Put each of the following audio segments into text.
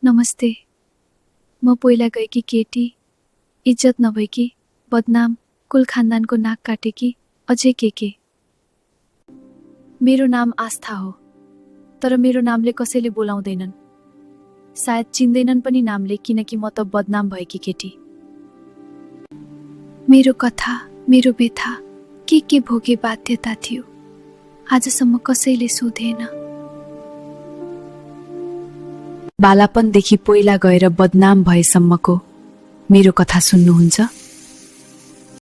नमस्ते। म पहिला गएकी केटी, इज्जत नभएकी, बदनाम, कुल खानदानको नाक काटेकी, अझै के। मेरो नाम आस्था हो, तर मेरो नामले कसैले बोलाउँदैनन्। सायद चिन्दैनन् पनि नामले, किनकि म त बदनाम भएकी केटी। मेरो कथा, मेरो व्यथा, के भोगे बाध्यता थियो, आजसम्म कसैले सोधेन। बालापनदेखि पहिला गएर बदनाम भएसम्मको मेरो कथा सुन्नुहुन्छ?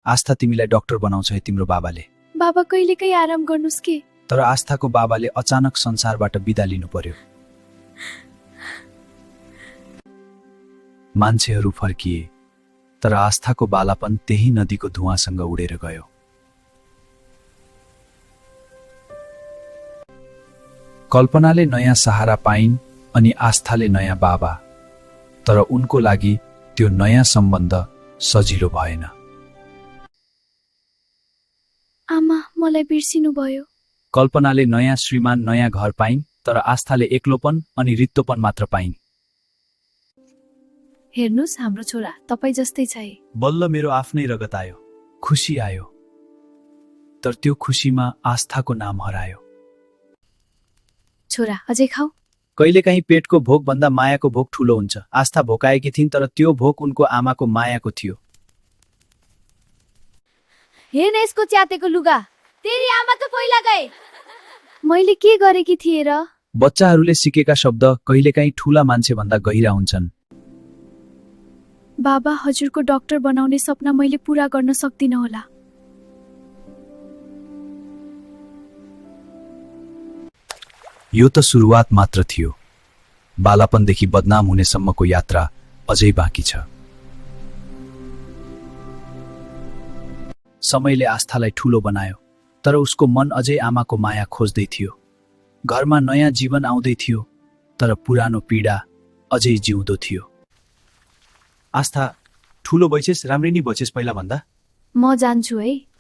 आस्था, तिमीलाई डाक्टर बनाउँछ है तिम्रो बाबाले। बाबा कहिलेकै आराम गर्नुस् के। तर आस्थाको बाबाले अचानक संसारबाट बिदा लिनु पर्यो। मान्छेहरू फर्किए, तर आस्थाको बालापन त्यही नदीको धुवासँग उडेर गयो। कल्पनाले नयाँ सहारा पाइन् अनि आस्थाले नयाँ बाबा, तर उनको लागि त्यो नयाँ सम्बन्ध सजिलो भएन। आमा, मलाई बिर्सिनु भयो। कल्पनाले नयाँ श्रीमान, नयाँ घर पाइन्, तर आस्थाले एक्लोपन अनि रित्तोपन मात्र पाइन्। हेर्नुस्, हाम्रो छोरा तपाईँ जस्तै छ है। बल्ल मेरो आफ्नै रगत आयो, खुसी आयो, तर त्यो खुसीमा आस्थाको नाम हरायो। छोरा अझै खाऊ। कहिलेकाहीँ पेटको भोक भन्दा मायाको भोक ठुलो हुन्छ। आस्था भोकाएकी थिइन्, तर त्यो भोक उनको आमाको मायाको थियो। हेर्न यसको च्यातेको लुगा, तेरी आमा त पहिला गए। मैले के गरेकी थिएँ र? बच्चाहरूले सिकेका शब्द कहिलेकाहीँ ठूला मान्छे भन्दा गहिरा हुन्छन्। बाबा, हजुरको डाक्टर बनाउने सपना मैले पूरा गर्न सक्दिनँ होला। यो त सुरुवात मात्र थियो। बालापनदेखि बदनाम हुनेसम्मको यात्रा अझै बाँकी छ। समयले आस्थालाई ठूलो बनायो, तर उसको मन अझै आमाको माया खोज्दै थियो। घरमा नयाँ जीवन आउँदै थियो, तर पुरानो पीडा अझै जिउँदो थियो। आस्था, ठूलो भइछेस्, राम्रै नि भइछेस् पहिला भन्दा। म जान्छु है।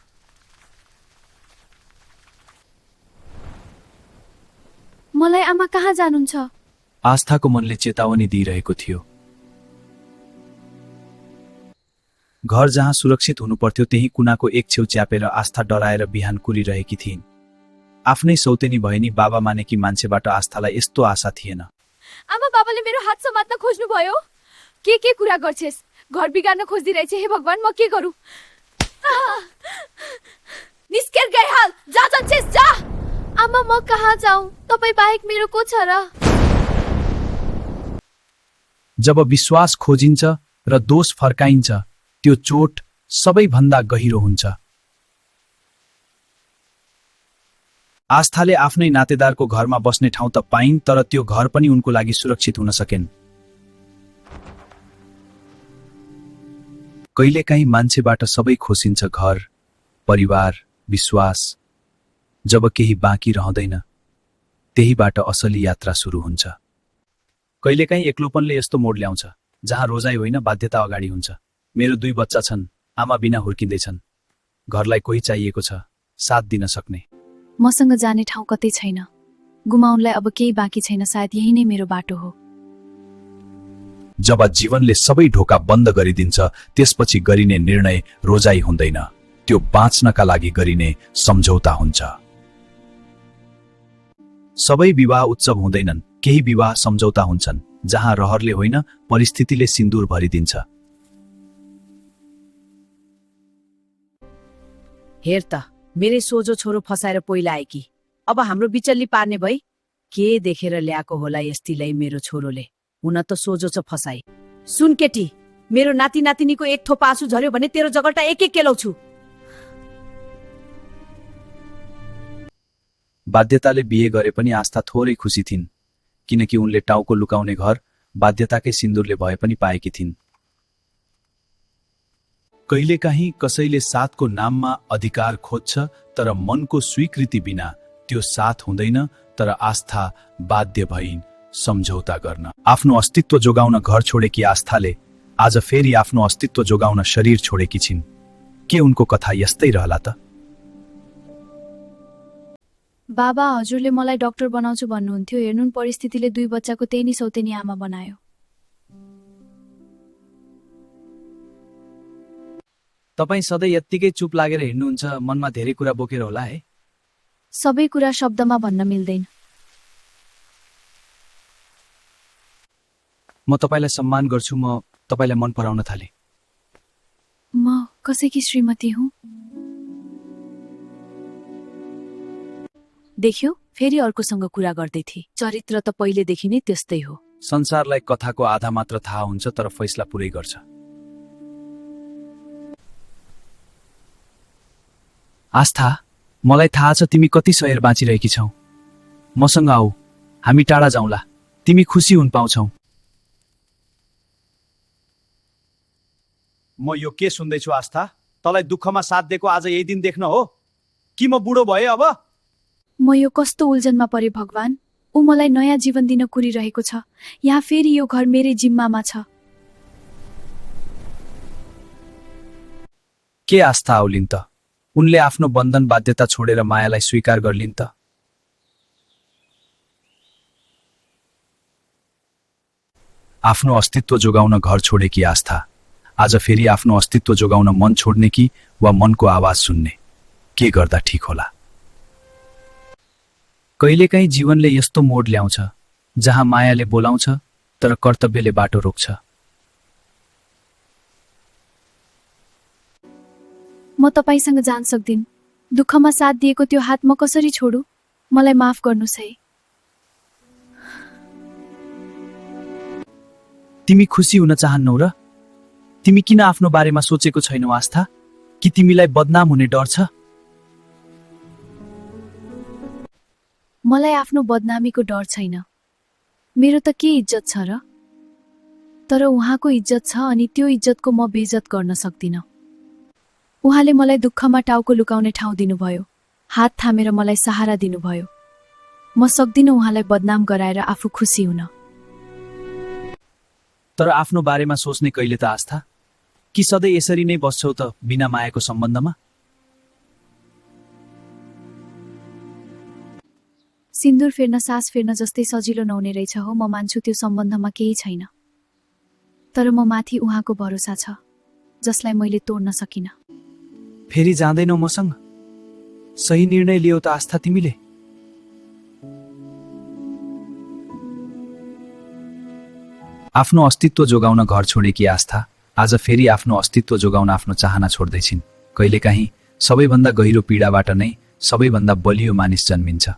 मलाई आमा कहाँ जानुहुन्छ? आस्थाको मनले चेतावनी दिइरहेको थियो। घर जहाँ सुरक्षित हुनु पर्थ्यो, त्यही कुनाको एक छेउ च्यापेर आस्था डराएर बिहान कुरिरहेकी थिइन्। आफ्नै सौतेनी भए नि बाबा मानेकी मान्छेबाट आस्थालाई यस्तो आशा थिएन। आमा, बाबाले मेरो हात समात्न खोज्नु भयो। के कुरा गर्छेस्? घर बिगार्न खोज्दिरहेछ। हे भगवान, म के गरौँ? निस्केर गए हाल, जा जान्छेस् जा। आमा, म कहाँ जाऊँ? तपाईँ बाहेक मेरो को छ र? जब विश्वास खोजिन्छ र दोष फर्काइन्छ, त्यो चोट सबैभन्दा गहिरो हुन्छ। आस्थाले आफ्नै नातेदारको घरमा बस्ने ठाउँ त पाइन्, तर त्यो घर पनि उनको लागि सुरक्षित हुन सकेन। कहिलेकाहीँ मान्छेबाट सबै खोसिन्छ, घर, परिवार, विश्वास। जब केही बाँकी रहँदैन, त्यहीबाट असली यात्रा सुरु हुन्छ। कहिलेकाहीँ एक्लोपनले यस्तो मोड ल्याउँछ जहाँ रोजाइ होइन, बाध्यता अगाडि हुन्छ। मेरो 2 बच्चा छन्, आमा बिना हुर्किँदैछन्। घरलाई कोही चाहिएको छ, साथ दिन सक्ने। मसँग जाने ठाउँ कतै छैन। गुमाउनलाई अब केही बाँकी छैन। सायद यही नै मेरो बाटो हो। जब जीवनले सबै ढोका बन्द गरिदिन्छ, त्यसपछि गरिने निर्णय रोजाइ हुँदैन, त्यो बाँच्नका लागि गरिने सम्झौता हुन्छ। सबै विवाह उत्सव हुँदैनन्, केही विवाह सम्झौता हुन्छन्, जहाँ रहरले होइन, परिस्थितिले सिन्दूर भरिदिन्छ। हेर त, मेरै सोझो छोरो फसाएर पहिला आएकी, अब हाम्रो बिचल्ली पार्ने भई। के देखेर ल्याएको होला यस्तीलाई मेरो छोरोले? हुन त सोझो छ फसाई। सुन केटी, मेरो नाति नातिनीको एक थोपा आँसु झर्यो भने तेरो जगल्टा एक केलाउँछु। बाध्यताले बिहे गरे पनि आस्था थोरै खुसी थिइन्, किनकि उनले टाउको लुकाउने घर बाध्यताकै सिन्दुरले भए पनि पाएकी थिइन्। कहिलेकाहीँ कसैले साथको नाममा अधिकार खोज्छ, तर मनको स्वीकृति बिना त्यो साथ हुँदैन। तर आस्था बाध्य भइन् सम्झौता गर्न। आफ्नो अस्तित्व जोगाउन घर छोडेकी आस्थाले आज फेरि आफ्नो अस्तित्व जोगाउन शरीर छोडेकी छिन्। के उनको कथा यस्तै रहला त? बाबा, हजुरले मलाई डाक्टर बनाउँछु भन्नुहुन्थ्यो। हेर्नुन्, परिस्थितिले 2 बच्चाको त्यही नि सौतेनी आमा बनायो। तपाईँ सधैँ यत्तिकै चुप लागेर हिँड्नुहुन्छ, मनमा धेरै कुरा बोकेर होला है। सबै कुरा शब्दमा भन्न मिल्दैन। म तपाईँलाई सम्मान गर्छु, म तपाईँलाई मन पराउन थालेँ। म कसैकी श्रीमती हुँ। देख्यो, फेरि अर्कोसँग कुरा गर्दै थिए। चरित्र त पहिलेदेखि नै त्यस्तै हो। संसारलाई कथाको आधा मात्र थाहा हुन्छ, तर फैसला पुरै गर्छ। आस्था, मलाई थाहा छ तिमी कति सहर बाँचिरहेकी छौ। मसँग आऊ, हामी टाढा जाउँला, तिमी खुसी हुन पाउँछौ। म यो के सुन्दैछु आस्था? तँलाई दुःखमा साथ दिएको आज यही दिन देख्न हो कि म बुढो भए अब? म यो कस्तो उल्झनमा परे भगवान। ऊ मलाई नयाँ जीवन दिन कुरिरहेको छ। यहाँ फेरि यो घर मेरै जिम्मामा छ। के आस्था आउलिन् त? उनले आफ्नो बन्धन बाध्यता छोडेर मायालाई स्वीकार गर्लिन् त। आफ्नो अस्तित्व जोगाउन घर छोडे कि आस्था आज फेरि आफ्नो अस्तित्व जोगाउन मन छोड्ने कि वा मनको आवाज सुन्ने? के गर्दा ठीक होला? कहिलेकाहीँ जीवनले यस्तो मोड ल्याउँछ जहाँ मायाले बोलाउँछ तर कर्तव्यले बाटो रोक्छ। म तपाईसँग जान सक्दिन। दुःखमा साथ दिएको त्यो हात म कसरी छोडु? मलाई माफ गर्नुस् है। तिमी खुसी हुन चाहन्नौ र? तिमी किन आफ्नो बारेमा सोचेको छैनौ आस्था? कि तिमीलाई बदनाम हुने डर छ? मलाई आफ्नो बदनामीको डर छैन। मेरो त के इज्जत छ र? तर उहाँको इज्जत छ अनि त्यो इज्जतको म बेइज्जत गर्न सक्दिन। उहाँले मलाई दुःखमा टाउको लुकाउने ठाउँ दिनुभयो, हात थामेर मलाई सहारा दिनुभयो। म सक्दिन उहाँलाई बदनाम गराएर आफू खुसी हुन। तर आफ्नो बारेमा सोच्ने कहिले त आस्था? कि सधैँ यसरी नै बस्छौ त बिना मायाको सम्बन्धमा? सिन्दुर फेर्न सास फेर्न जस्तै सजिलो नहुने रहेछ हो। म मान्छु त्यो सम्बन्धमा केही छैन। तर म माथि उहाँको भरोसा छ जसलाई मैले तोड्न सकिन। फेरि जाँदैनौ मसँग? सही निर्णय लियौ त आस्था तिमीले। आफ्नो अस्तित्व जोगाउन घर छोडेकी आस्था आज फेरि आफ्नो अस्तित्व जोगाउन आफ्नो चाहना छोड्दैछिन्। कहिलेकाहीँ सबैभन्दा गहिरो पीडाबाट नै सबैभन्दा बलियो मानिस जन्मिन्छ।